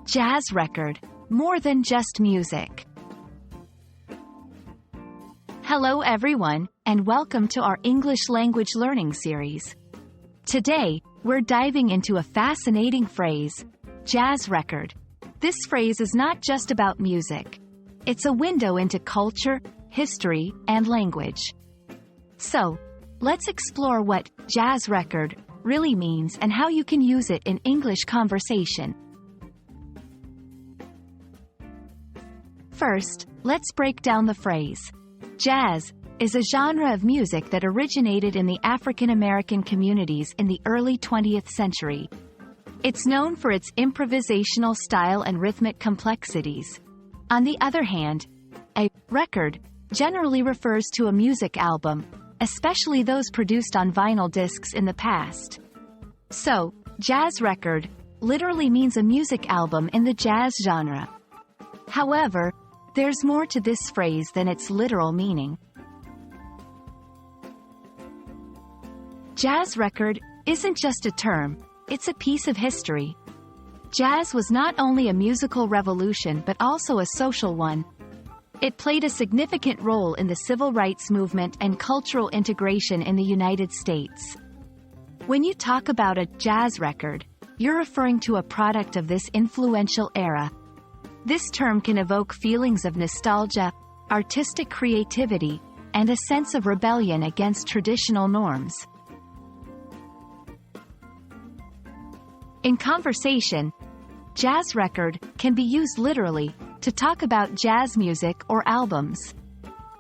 Jazz record, more than just music. Hello everyone, and welcome to our English language learning series. Today, we're diving into a fascinating phrase, jazz record. This phrase is not just about music. It's a window into culture, history, and language. So, let's explore what jazz record really means and how you can use it in English conversation. First, let's break down the phrase. Jazz is a genre of music that originated in the African American communities in the early 20th century. It's known for its improvisational style and rhythmic complexities. On the other hand, a record generally refers to a music album, especially those produced on vinyl discs in the past. So, jazz record literally means a music album in the jazz genre. However, there's more to this phrase than its literal meaning. Jazz record isn't just a term, it's a piece of history. Jazz was not only a musical revolution but also a social one. It played a significant role in the civil rights movement and cultural integration in the United States. When you talk about a jazz record, you're referring to a product of this influential era. This term can evoke feelings of nostalgia, artistic creativity, and a sense of rebellion against traditional norms. In conversation, jazz record can be used literally to talk about jazz music or albums.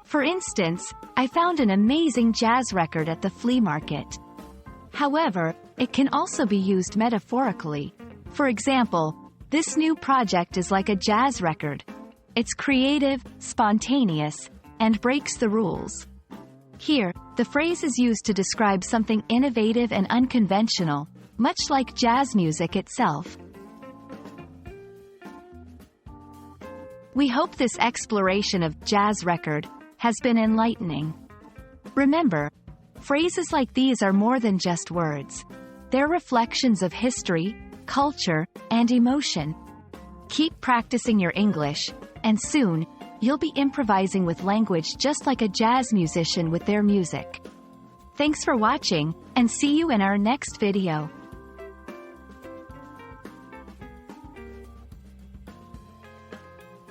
For instance, I found an amazing jazz record at the flea market. However, it can also be used metaphorically. For example, this new project is like a jazz record. It's creative, spontaneous, and breaks the rules. Here, the phrase is used to describe something innovative and unconventional, much like jazz music itself. We hope this exploration of jazz record has been enlightening. Remember, phrases like these are more than just words. They're reflections of history, culture, and emotion. Keep practicing your English, and soon, you'll be improvising with language just like a jazz musician with their music. Thanks for watching, and see you in our next video.